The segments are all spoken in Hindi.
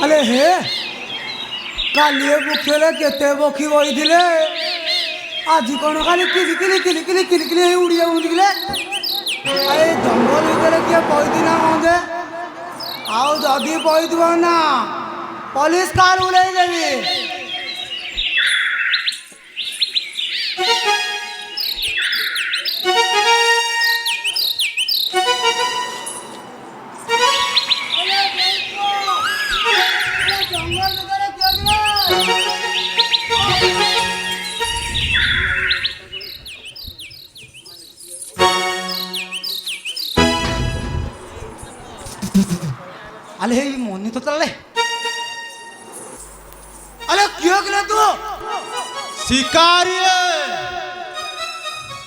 अरे हे कालिए बुखेले केते बखी बही थिले आज कौन खाली किली किली किली किली किली किली उड़िया उड़िले अरे जंगल भितर किए बही ना मजे आउ जदि बही थो ना पुलिस कार उड़े देवी अरे ये मोनी तो चल अरे क्यों किया तू शिकारी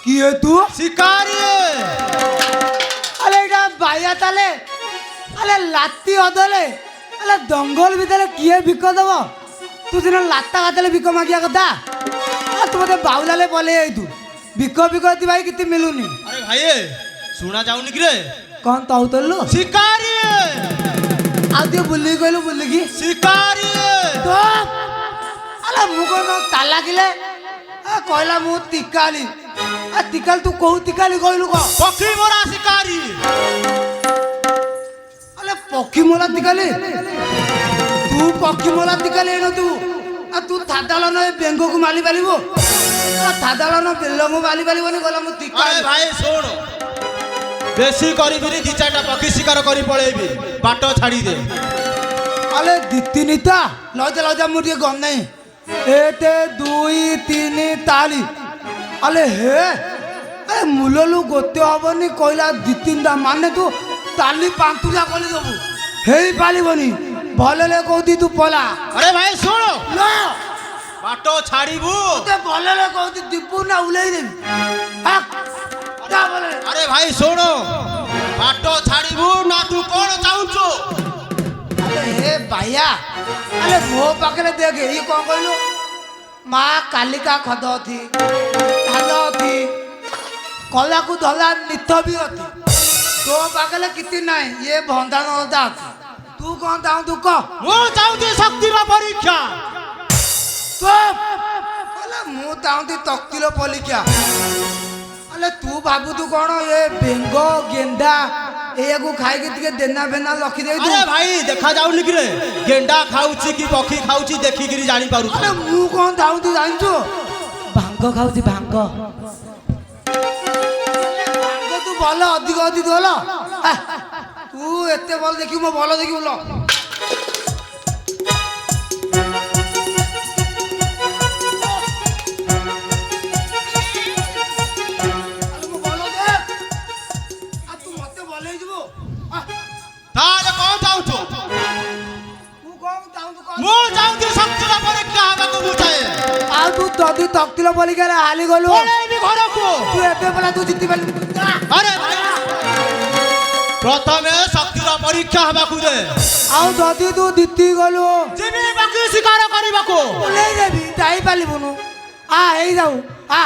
किए तू शिकारी अरे इटा बाया ताले अरे लाती अदले अरे दंगल भीतर किए भिक दब तू दिन लाता गातले भिक मागिया कथा तू मत बाउलाले पले तू भिक भिक भाई कितनी मिलूनी अरे भाई सुना जाऊनी कि रे कौन ताऊ तल्लू शिकारी आदि बुल्ली कहलु बुल्ली की शिकारी तो अरे मु कोन ताला किले कहला मु तिकाली तिकाल तू कहू तिकाली कहलु को पक्षी मोरा शिकारी अरे पक्षी मोला तिकाली तू पक्षी मोला तिकाली न तू थादाल न बेंग को माली पालिबो थादाल न बेल मु माली पालिबोनी कहला मु तिकाली अरे भाई सुन बेसी करी बिनी दी चारटा पक्षी शिकार करी पळेबी बाट छाड़ी दे अरे दित्तिनिता लजा मुझे गम नहीं एते दुई तीन ताली अरे हे अरे मुललु गोते हबनी कहला दी तीनटा माने तू ताली पांतुला कली दबु हेई पालिबनी भलेले कहती तू पला अरे भाई सुन लो बाट छाड़ीबू ते भलेले कहती दिपु ना उलाई देबी हा का बोले अरे भाई सुन बाट छाड़ीबू ना तू कोन चाहूचो हे भाइया अरे मो पाखे देख ये कौन कहलु माँ कालिका खद थी धान थी कला को धला निथ भी अथी तो पाखे कितनी ना ये भंदा नदा तू कौन चाहू तू कह मु चाहूची शक्ति रा परीक्षा तो अरे मु चाहूती तक्तिल परीक्षा अरे तू भाबू तू कौन ये बेंग गेंडा ये को खाई के तिके देना बेना रखी दे अरे भाई देखा जाउनी कि रे गेंडा खाउची कि पक्षी खाउची देखि कि जानि पारु अरे मु कौन चाहू तू जानछु भांग खाउची भांग भांग तू भल अधिक अधिक बोल तू एते भल देखि मो भल देखि बोल ताले कौन चाहूचो तू कौन चाहू तू मु चाहूची शक्ति रा परीक्षा हबा को बुझाए आ तू तदी तक्तिल बोली के हाली गलु पळेबी घर को तू एते बोला तू जित्ति पाली अरे भाई प्रथमे शक्ति रा परीक्षा हबा को दे आउ जदी तू दित्ति गलु जिमी बाकी शिकार करिबा को ले देबी जाई पालिबुनु आ एई जाऊ आ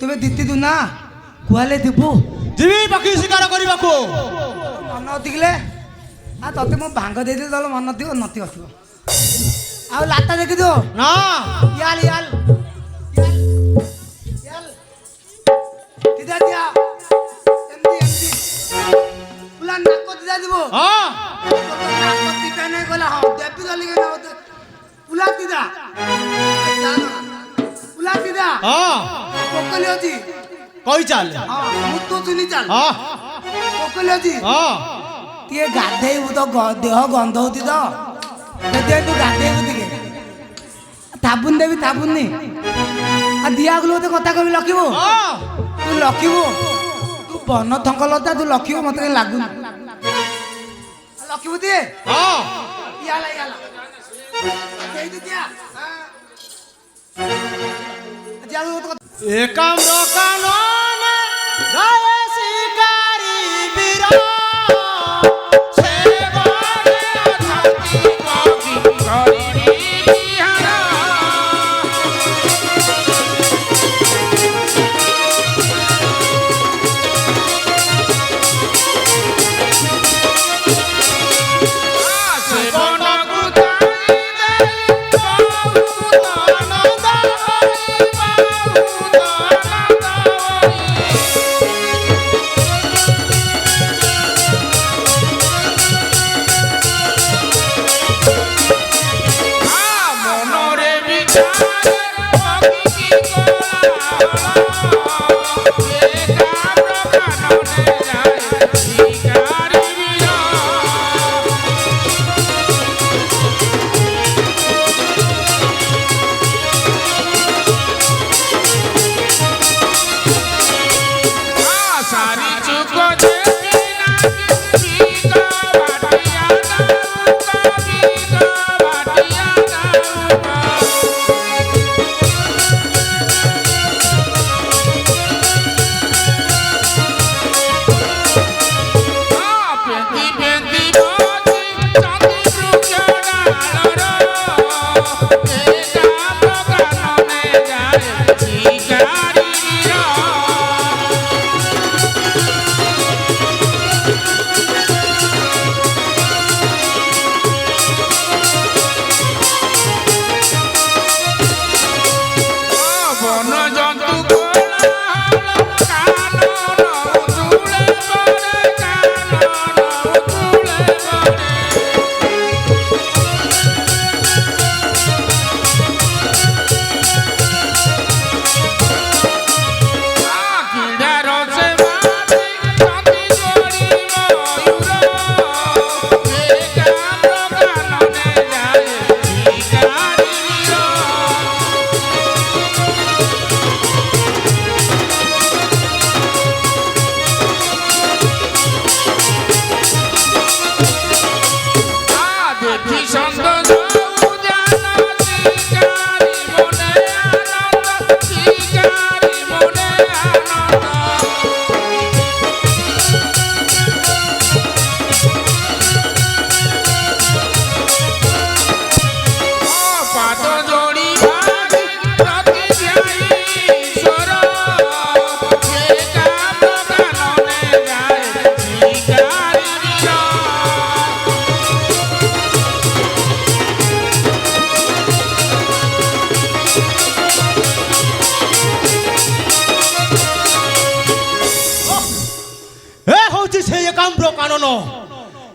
तुम दीती तू ना कुआले दीपू जीवी पक्षी शिकार करिबा को मन अतिकले आ तते मो भांग दे दे तले मन नथिबो नथि अथिबो आ लाता देखि दो ना याल याल याल दिदा दिया एमदी एमदी पुला नाको दिदा दिबो हां नाको दिदा नै गला हां देबी गली के ना पुला दिदा पुला दिदा हां କୋକଲି ଅଛି କହି ଚାଲ ମୁଁ ତୁ ଚିନି ଚାଲ ହଁ କୋକଲି ଅଛି ହଁ ଟିକେ ଗାଧେଇବୁ ତ ଦେହ ଗନ୍ଧ ହଉଛି ତ ସେଥିପାଇଁ ତୁ ଗାଧେଇବୁ ଟିକେ ସାବୁନ ଦେବି ସାବୁନି ଆଉ ଦିଆଗୁলো ମତେ କଥା କହିବି ଲଖିବୁ ତୁ ଲଖିବୁ ତୁ ବନ ଥଙ୍କଲତା ତୁ ଲଖିବୁ ମତେ କାହିଁ ଲାଗୁନି ଲଖିବୁ ଦିଏ ହଁ ইয়ালা ইয়ালা ସେଇଠି ଦିଆ ଦିଆଗୁলো ମତେ ଏକାମ୍ର କାନନେ ରାଏ ଶିକାରୀ ବୀର ସେବନେ ଅଛନ୍ତି କବି କରିବି ବିହାର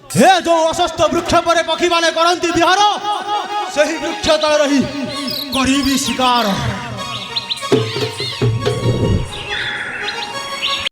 हे जो अशस्त वृक्ष पर पक्षी माने करंती विहार सही वृक्ष तले रही करीबी शिकार